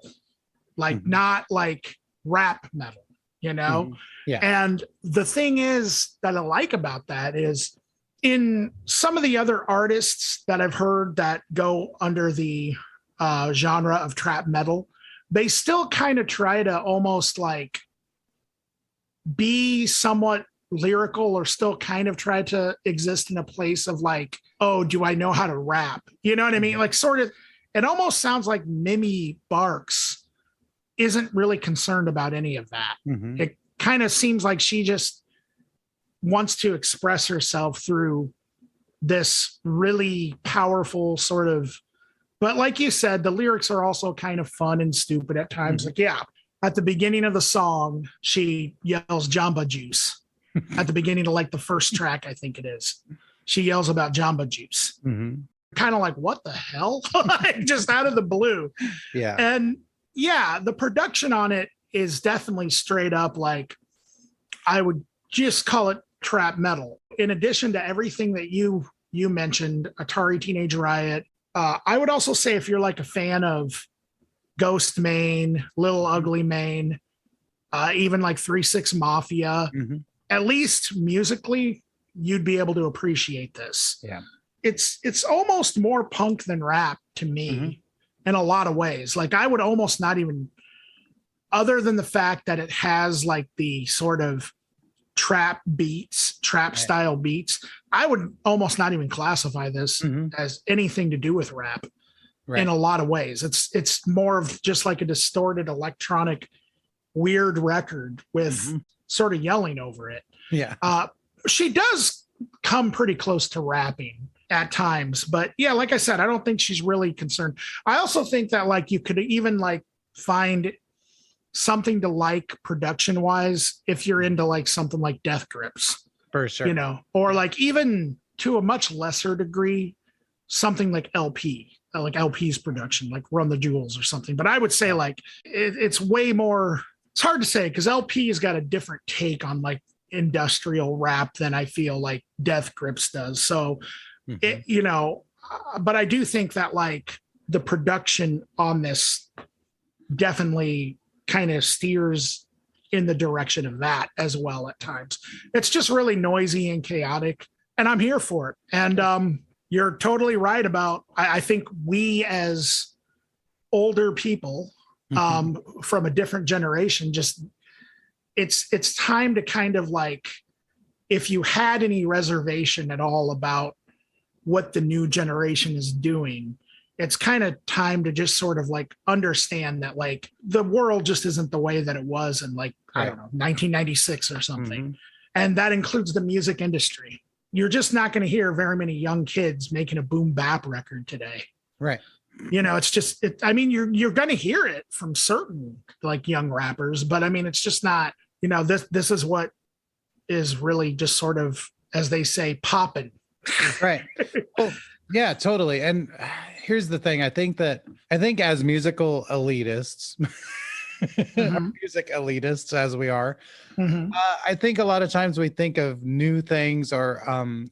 like not like rap metal, you know? Yeah. And the thing is that I like about that is in some of the other artists that I've heard that go under the genre of trap metal, they still kind of try to almost like be somewhat lyrical, or still kind of try to exist in a place of like, oh, do I know how to rap? You know what I mean? Like sort of, it almost sounds like Mimi Barks isn't really concerned about any of that. It kind of seems like she just wants to express herself through this really powerful sort of, but like you said, the lyrics are also kind of fun and stupid at times. Like, yeah, at the beginning of the song, she yells Jamba Juice. At the beginning of like the first track, I think it is. She yells about Jamba Juice. Mm-hmm. Kind of like, what the hell? Like, just out of the blue. Yeah. And yeah, the production on it is definitely straight up like, I would just call it trap metal. In addition to everything that you mentioned, Atari Teenage Riot, I would also say if you're like a fan of Ghost Main, Little Ugly Mane, even like 3-6 Mafia, Mm-hmm. at least musically, you'd be able to appreciate this. Yeah. It's almost more punk than rap to me in a lot of ways. Like I would almost not even, other than the fact that it has like the sort of trap beats, trap style beats, I would almost not even classify this as anything to do with rap in a lot of ways. It's more of just like a distorted electronic weird record with sort of yelling over it. Yeah. She does come pretty close to rapping at times, but yeah, like I said, I don't think she's really concerned. I also think that like you could even like find something to like production wise if you're into like something like Death Grips, for sure, you know, or like even to a much lesser degree something like like LP's production, like Run the Jewels or something. But I would say like it's way more, it's hard to say because LP has got a different take on like industrial rap than I feel like Death Grips does. So it, you know, but I do think that like the production on this definitely kind of steers in the direction of that as well at times. It's just really noisy and chaotic, and I'm here for it. And you're totally right about, I think we as older people from a different generation, just it's time to kind of like, if you had any reservation at all about what the new generation is doing, it's kind of time to just sort of like understand that like the world just isn't the way that it was in like, I don't know, 1996 or something. And that includes the music industry. You're just not going to hear very many young kids making a boom bap record today. Right. You know, it's just, I mean, you're going to hear it from certain like young rappers, but I mean, it's just not, you know, this is what is really just sort of, as they say, popping. Right. Well, yeah, totally. And here's the thing. I think as musical elitists, music elitists as we are, I think a lot of times we think of new things or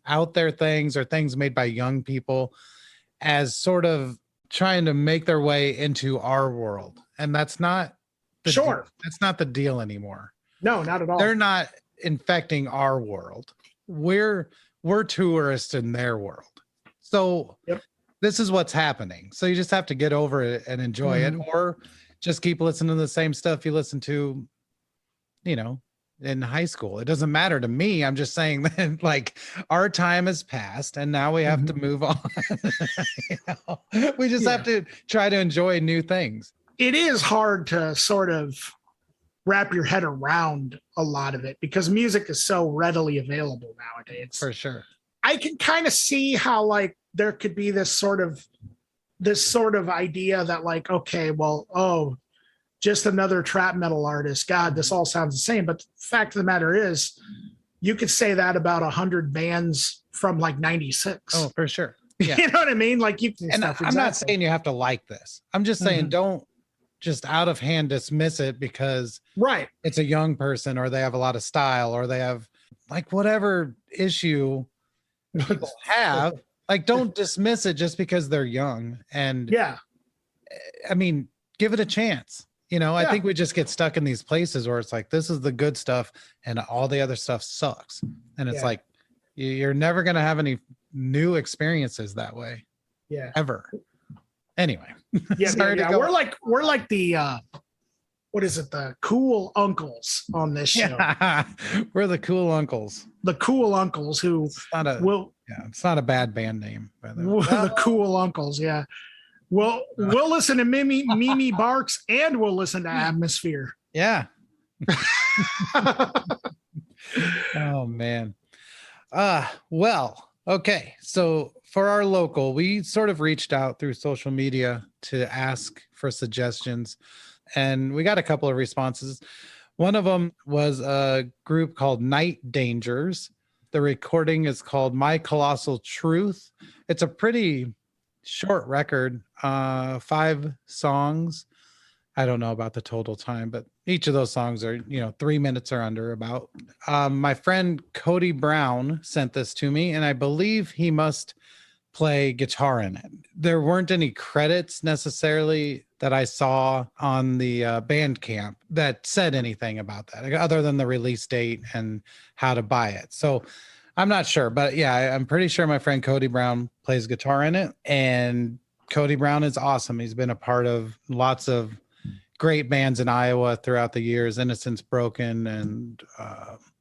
out there things or things made by young people as sort of trying to make their way into our world. And that's not that's not the deal anymore. No, not at all. They're not infecting our world. We're tourists in their world. So this is what's happening. So you just have to get over it and enjoy it, or just keep listening to the same stuff you listen to, you know, in high school. It doesn't matter to me. I'm just saying that like our time has passed and now we have to move on. You know? We just have to try to enjoy new things. It is hard to sort of wrap your head around a lot of it because music is so readily available nowadays. For sure. I can kind of see how like there could be this sort of idea that like, okay, well, just another trap metal artist. God, this all sounds the same. But the fact of the matter is, you could say that about 100 bands from like 96. Oh, for sure. Yeah. You know what I mean? Like you can and I'm not saying you have to like this. I'm just saying don't just out of hand dismiss it because it's a young person or they have a lot of style or they have like whatever issue people have. Like don't dismiss it just because they're young. And I mean, give it a chance. You know, I think we just get stuck in these places where it's like, this is the good stuff and all the other stuff sucks. And it's like, you're never going to have any new experiences that way. Ever. Anyway. We're like the, what is it? The cool uncles on this show. We're the cool uncles. The cool uncles who it's not a bad band name. By the way. The cool uncles. Yeah. We'll listen to Mimi Barks and we'll listen to Atmosphere. Yeah. Oh man. Well, Okay, so for our local, we sort of reached out through social media to ask for suggestions, and we got a couple of responses. One of them was a group called Night Dangers. The recording is called My Colossal Truth. It's a pretty short record, 5 songs. I don't know about the total time, but each of those songs are, 3 minutes or under about. My friend Cody Brown sent this to me, and I believe he must play guitar in it. There weren't any credits necessarily that I saw on the Bandcamp that said anything about that, other than the release date and how to buy it. So I'm not sure, but yeah, I'm pretty sure my friend Cody Brown plays guitar in it, and Cody Brown is awesome. He's been a part of lots of great bands in Iowa throughout the years, Innocence Broken and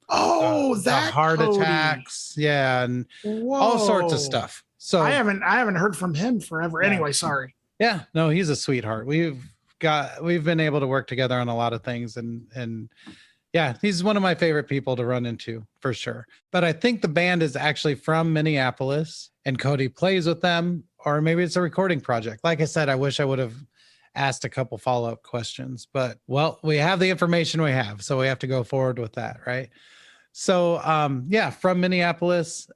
the Heart Cody. Attacks, yeah, and Whoa. all sorts of stuff. So I haven't heard from him forever. Yeah. Anyway, sorry. Yeah, no, he's a sweetheart. We've been able to work together on a lot of things, and yeah, he's one of my favorite people to run into for sure. But I think the band is actually from Minneapolis, and Cody plays with them, or maybe it's a recording project. Like I said, I wish I would have asked a couple follow-up questions, but well, we have the information we have, so we have to go forward with that, right? So yeah, from Minneapolis,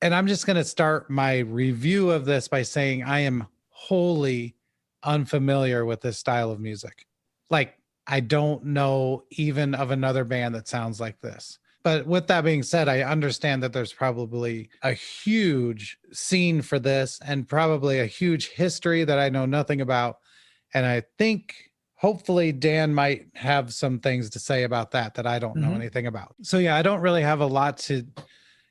and I'm just going to start my review of this by saying I am wholly unfamiliar with this style of music. Like, I don't know even of another band that sounds like this. But with that being said, I understand that there's probably a huge scene for this and probably a huge history that I know nothing about. And I think hopefully Dan might have some things to say about that I don't know anything about. So yeah, I don't really have a lot to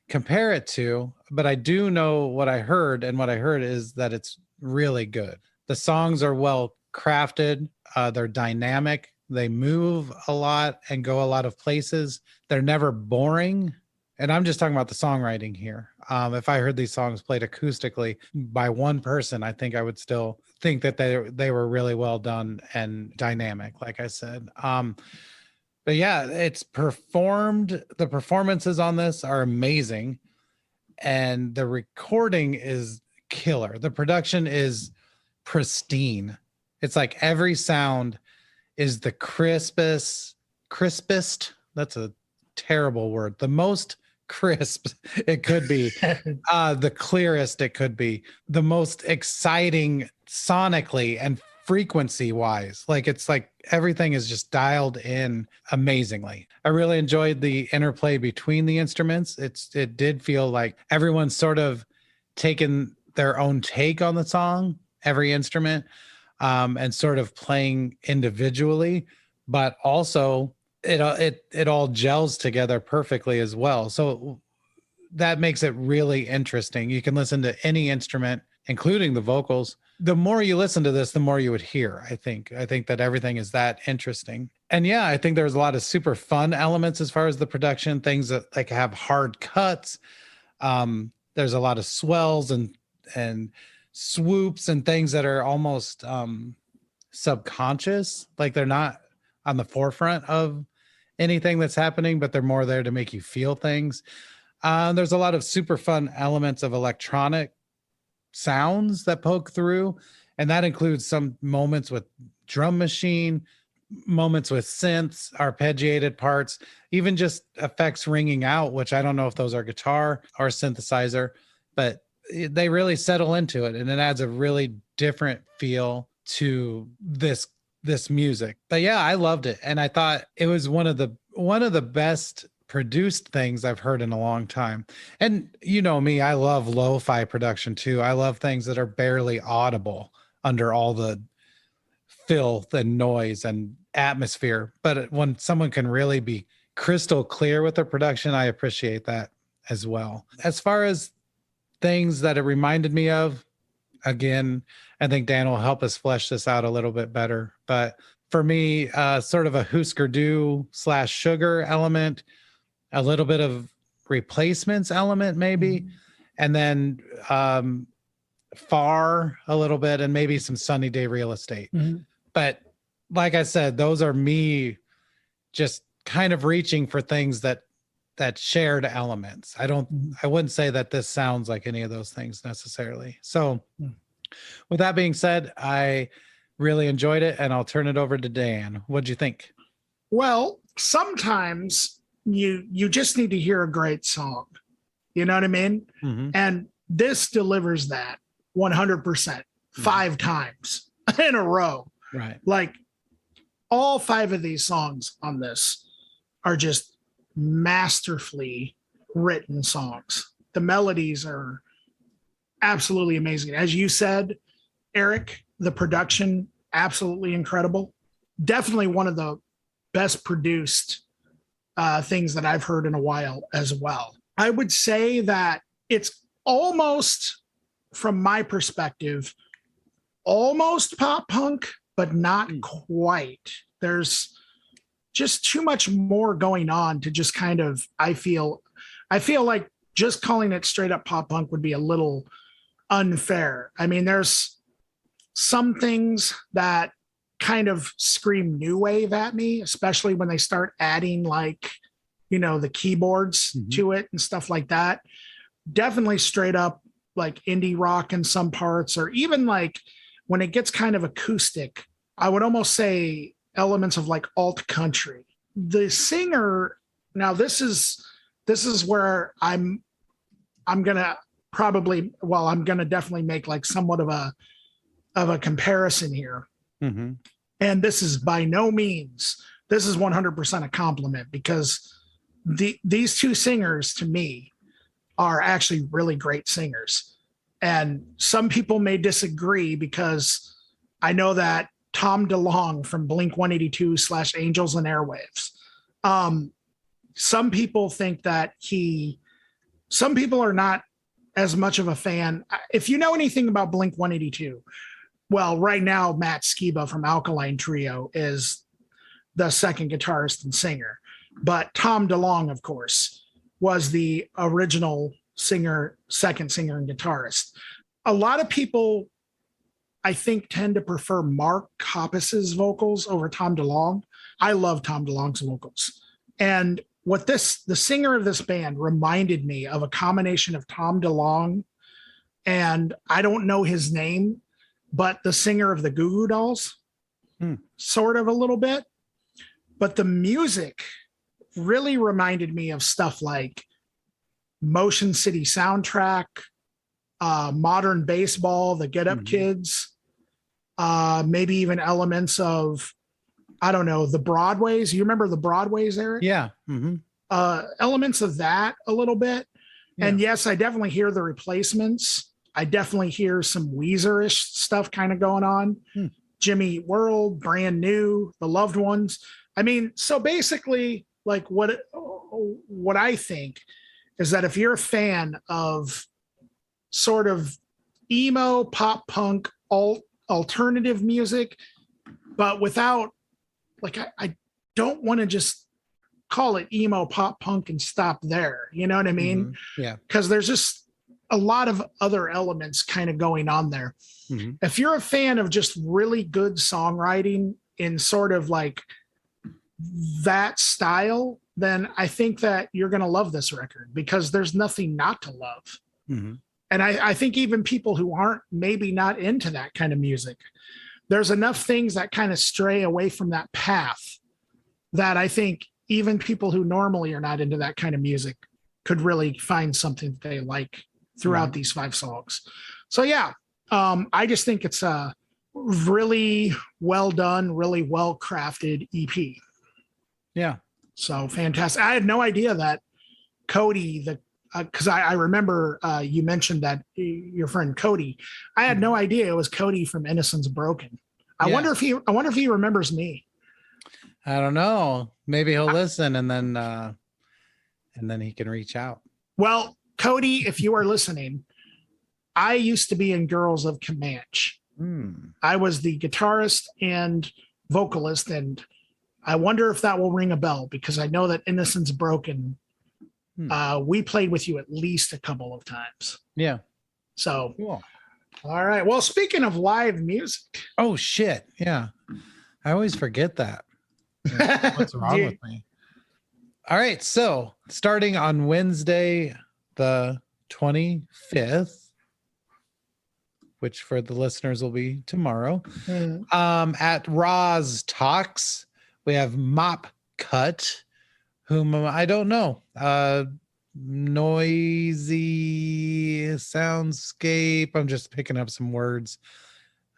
compare it to, but I do know what I heard, and what I heard is that it's really good. The songs are well crafted, they're dynamic, they move a lot and go a lot of places. They're never boring. And I'm just talking about the songwriting here. If I heard these songs played acoustically by one person, I think I would still think that they were really well done and dynamic, like I said. But yeah, it's performed. The performances on this are amazing, and the recording is killer. The production is pristine. It's like every sound is the crispest. That's a terrible word. The most crisp it could be, the clearest it could be, the most exciting sonically and frequency wise. Like, it's like everything is just dialed in amazingly. I really enjoyed the interplay between the instruments. It did feel like everyone's sort of taken their own take on the song, every instrument, and sort of playing individually, but also it all gels together perfectly as well. So that makes it really interesting. You can listen to any instrument, including the vocals. The more you listen to this, the more you would hear. I think that everything is that interesting. And yeah, I think there's a lot of super fun elements as far as the production, things that like have hard cuts. There's a lot of swells and swoops and things that are almost subconscious, like they're not on the forefront of anything that's happening, but they're more there to make you feel things. There's a lot of super fun elements of electronic sounds that poke through, and that includes some moments with drum machine, moments with synths, arpeggiated parts, even just effects ringing out, which I don't know if those are guitar or synthesizer, but they really settle into it, and it adds a really different feel to this music. But yeah, I loved it, and I thought it was one of the best produced things I've heard in a long time. And you know me, I love lo-fi production too. I love things that are barely audible under all the filth and noise and atmosphere. But when someone can really be crystal clear with their production, I appreciate that as well. As far as things that it reminded me of, again, I think Dan will help us flesh this out a little bit better. But for me, sort of a Husker Du / Sugar element, a little bit of Replacements element maybe, and then Far a little bit, and maybe some Sunny Day Real Estate. But like I said, those are me just kind of reaching for things that that shared elements. I wouldn't say that this sounds like any of those things necessarily. So with that being said, I really enjoyed it, and I'll turn it over to Dan. What'd you think? Well, sometimes you just need to hear a great song. You know what I mean? Mm-hmm. And this delivers that 100%, 5 times in a row. Right. Like all 5 of these songs on this are just masterfully written songs. The melodies are absolutely amazing. As you said, Erik, the production, absolutely incredible. Definitely one of the best produced things that I've heard in a while as well. I would say that it's almost, from my perspective, almost pop punk, but not quite. There's just too much more going on to just kind of, I feel like just calling it straight up pop punk would be a little unfair. I mean, there's some things that kind of scream new wave at me, especially when they start adding like, you know, the keyboards to it and stuff like that. Definitely straight up like indie rock in some parts, or even like when it gets kind of acoustic, I would almost say elements of like alt country. The singer, now this is where I'm gonna definitely make like somewhat of a comparison here. Mm-hmm. And this is by no means, this is 100% a compliment, because these 2 singers to me are actually really great singers. And some people may disagree, because I know that Tom DeLonge from Blink-182 / Angels and Airwaves, some people think that some people are not as much of a fan. If you know anything about Blink-182, well, right now, Matt Skiba from Alkaline Trio is the second guitarist and singer. But Tom DeLonge, of course, was the original singer, second singer and guitarist. A lot of people, I think, tend to prefer Mark Hoppus's vocals over Tom DeLonge. I love Tom DeLonge's vocals. And the singer of this band reminded me of a combination of Tom DeLonge and, I don't know his name, but the singer of the Goo Goo Dolls, sort of a little bit. But the music really reminded me of stuff like Motion City Soundtrack, Modern Baseball, the Get Up Kids, maybe even elements of, I don't know, the Broadways. You remember the Broadways, Erik? Yeah. Mm-hmm. Elements of that a little bit. Yeah. And yes, I definitely hear the Replacements. I definitely hear some Weezer-ish stuff kind of going on. Jimmy Eat World, Brand New, The Loved Ones. I mean, so basically, like what I think is that if you're a fan of sort of emo, pop punk, alternative music, but without, like, I don't want to just call it emo, pop punk and stop there. You know what I mean? Mm-hmm. Yeah. Because there's just a lot of other elements kind of going on there. Mm-hmm. If you're a fan of just really good songwriting in sort of like that style, then I think that you're going to love this record, because there's nothing not to love. Mm-hmm. And I think even people who aren't maybe not into that kind of music, there's enough things that kind of stray away from that path that I think even people who normally are not into that kind of music could really find something that they like throughout these 5 songs. So yeah, I just think it's a really well done, really well crafted EP. Yeah. So fantastic. I had no idea that Cody, because I remember you mentioned that your friend Cody. I had no idea it was Cody from Innocence Broken. I wonder if he remembers me. I don't know. Maybe he'll listen and then he can reach out. Well, Cody, if you are listening, I used to be in Girls of Comanche. I was the guitarist and vocalist, and I wonder if that will ring a bell, because I know that Innocence Broken, we played with you at least a couple of times. Yeah. So, cool. All right. Well, speaking of live music. Oh, shit. Yeah. I always forget that. What's wrong with me? All right. So starting on Wednesday, the 25th, which for the listeners will be tomorrow, at Roz Talks, we have Mop Cut, whom I don't know. Noisy soundscape. I'm just picking up some words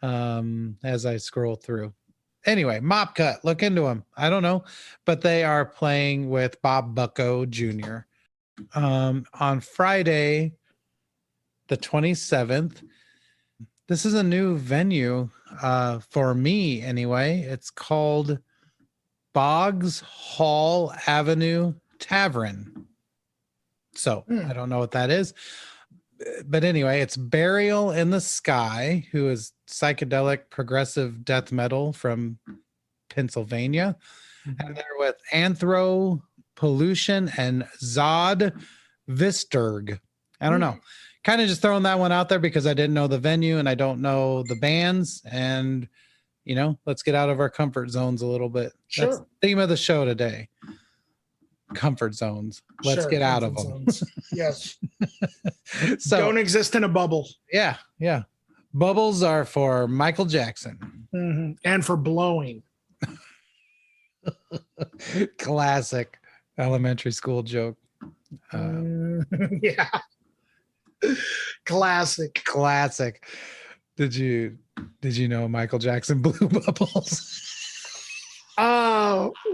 as I scroll through. Anyway, Mop Cut, look into them. I don't know, but they are playing with Bob Bucko Jr. On Friday, the 27th. This is a new venue for me anyway. It's called Boggs Hall Avenue Tavern. So I don't know what that is. But anyway, it's Burial in the Sky, who is psychedelic progressive death metal from Pennsylvania. And they're with Anthro Pollution and Zod Visturg. I don't know. Kind of just throwing that one out there because I didn't know the venue and I don't know the bands. And, you know, let's get out of our comfort zones a little bit. Sure. That's the theme of the show today. Comfort zones. Let's get out of them. Yes. So don't exist in a bubble. Yeah. Yeah. Bubbles are for Michael Jackson. And for blowing. Classic elementary school joke. Yeah. Classic. Did you know Michael Jackson blew bubbles?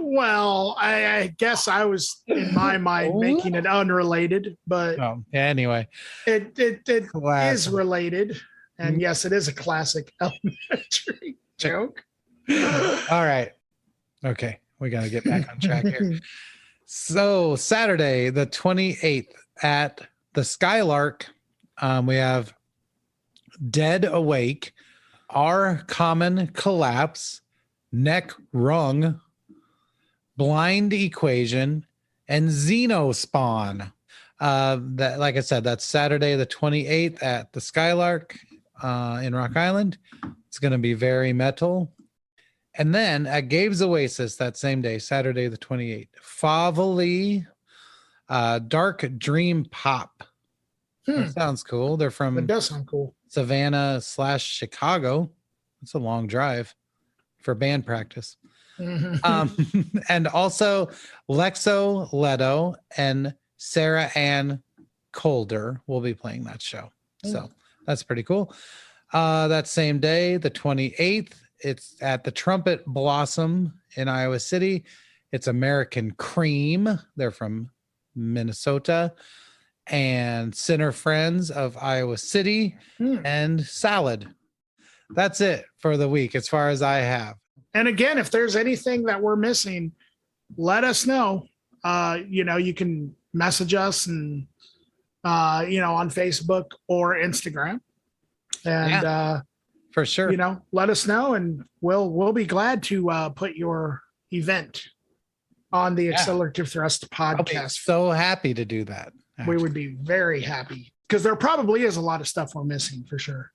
Well, I guess I was in my mind making it unrelated, but anyway, it is related, and yes, it is a classic elementary joke. All right, okay, we got to get back on track here. So Saturday, the 28th at the Skylark, we have Dead Awake, Our Common Collapse, Neck Rung, Blind Equation, and Xenospawn. That, like I said, that's Saturday the 28th at the Skylark in Rock Island. It's going to be very metal. And then at Gabe's Oasis that same day, Saturday the 28th, Favali, Dark Dream Pop. That sounds cool. They're from It does sound cool. Savannah/Chicago. It's a long drive for band practice. And also Lexo Leto and Sarah Ann Colder will be playing that show. So that's pretty cool. That same day, the 28th, it's at the Trumpet Blossom in Iowa City. It's American Cream. They're from Minnesota. And Center Friends of Iowa City and Salad. That's it for the week as far as I have. And again, if there's anything that we're missing, let us know. You can message us and on Facebook or Instagram. And for sure. Let us know and we'll be glad to put your event on the Accelerativ Thrust podcast. I'll be so happy to do that. We would be very happy because there probably is a lot of stuff we're missing for sure.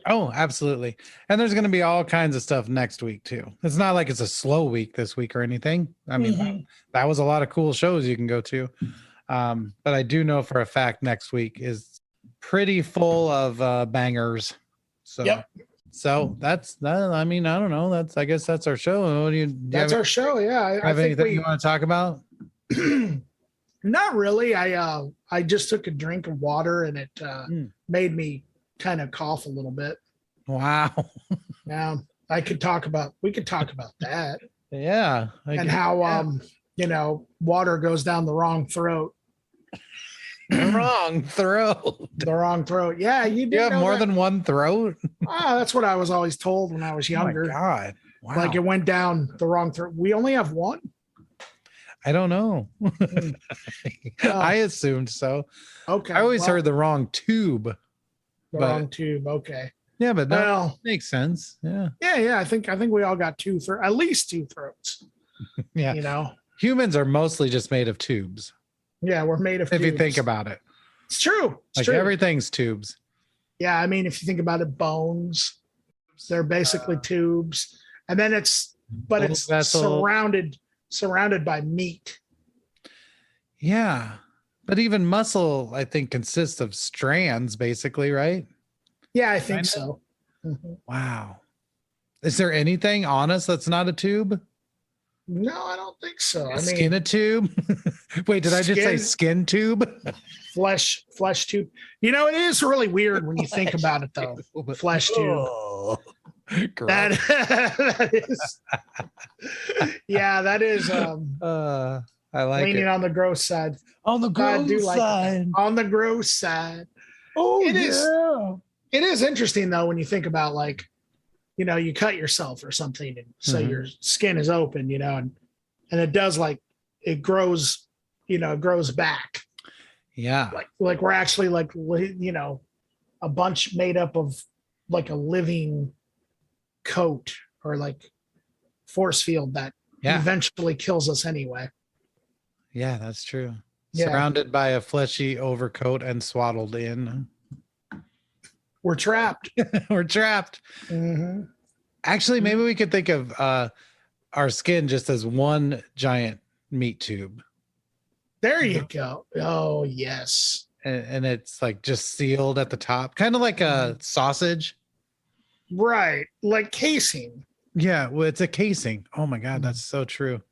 Oh, absolutely. And there's going to be all kinds of stuff next week too. It's not like it's a slow week this week or anything. I mean, that was a lot of cool shows you can go to. But I do know for a fact next week is pretty full of bangers. So that's that. I mean, I don't know. I guess that's our show. That's our show. Yeah. I think anything you want to talk about? Not really. I just took a drink of water and it made me kind of cough a little bit. Wow. Now we could talk about that. Yeah. And how water goes down the wrong throat. The wrong throat. Yeah, you have more than one throat. That's what I was always told when I was younger. Oh my God. Wow. Like it went down the wrong throat. We only have one. I don't know. I assumed so. Okay. I always heard the wrong tube. Wrong tube. Okay. Yeah, but that makes sense. Yeah. Yeah. I think we all got at least two throats. Yeah. Humans are mostly just made of tubes. Yeah, we're made of tubes. If you think about it. It's true. Everything's tubes. Yeah, I mean, if you think about it, bones, they're basically tubes. And then it's surrounded by meat. Yeah. But even muscle, I think, consists of strands, basically, right? Yeah, I think Kinda? so. Mhm. Wow. Is there anything on us that's not a tube? No, I don't think so. I Is skin mean, a tube? Wait, did I just say skin, skin tube? flesh tube. You know, it is really weird when you think Flesh about it, though. tube. Flesh tube. Oh, That, gross. that is, yeah, that is I like leaning it. on the gross side. On the I do gross like it, though. side. On the gross side. Oh, It is. yeah. It is interesting though when you think about, like, you know, you cut yourself or something, and so Mhm. your skin is open, you know, and it does, like, it grows, you know, it grows back. Yeah. Like we're actually, like, you know, a bunch made up of, like, a living coat or, like, force field that Yeah. eventually kills us anyway. Yeah, that's true. Yeah. Surrounded by a fleshy overcoat and swaddled in. We're trapped. We're trapped. Mm-hmm. Actually, maybe we could think of our skin just as one giant meat tube. There you go. Oh, yes. And it's like just sealed at the top, kind of like a sausage. Right. Like casing. Yeah, well, it's a casing. Oh my God, that's so true.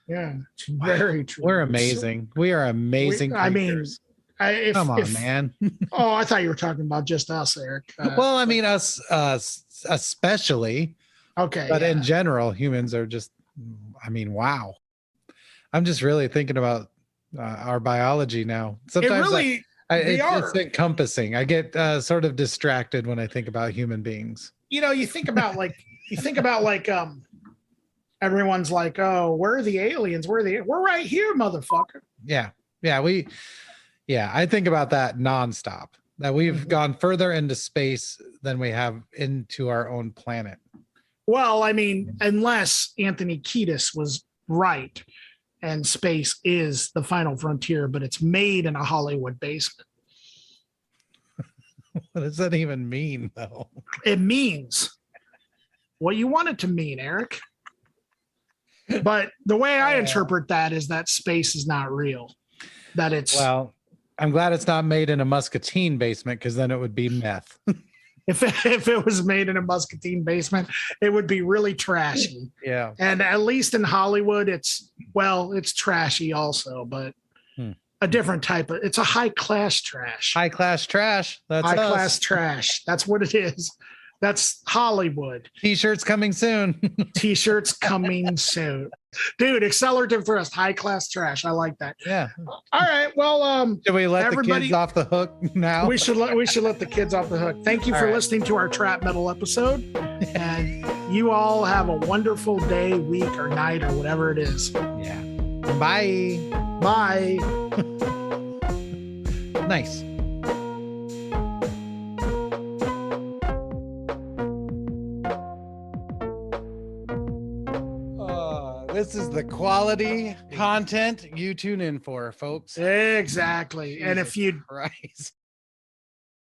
Yeah. Wow. Very true. We're amazing. We are amazing I mean, creatures. if, Come on, if, man. Oh, I thought you were talking about just us, Eric. Well, I mean, us especially, Okay. but Yeah. in general, humans are just, I mean, wow. I'm just really thinking about our biology now. It Sometimes really, it's encompassing. I get sort of distracted when I think about human beings. you know, you think about like everyone's like, oh, where are the aliens? We're right here, motherfucker. Yeah. Yeah. I think about that nonstop, that we've gone further into space than we have into our own planet. Well, I mean, unless Anthony Kiedis was right and space is the final frontier, but it's made in a Hollywood basement. What does that even mean, though? It means what you want it to mean, Eric. But the way I interpret that is that space is not real. That it's, well, I'm glad it's not made in a Muscatine basement, because then it would be meth. if it was made in a Muscatine basement, it would be really trashy. Yeah. And at least in Hollywood, it's trashy also, but a different type of, it's a high class trash. High class trash. That's high us. class trash. That's what it is. That's Hollywood. T-shirts coming soon. T-shirts coming soon. Dude, Accelerativ Thrust, high class trash. I like that. Yeah. All right. Well, should we let the kids off the hook now? We should let the kids off the hook. Thank you for listening to our trap metal episode. And you all have a wonderful day, week, or night, or whatever it is. Yeah. Bye. Bye. Nice. This is the quality content you tune in for, folks. Exactly. Jesus and if you Christ.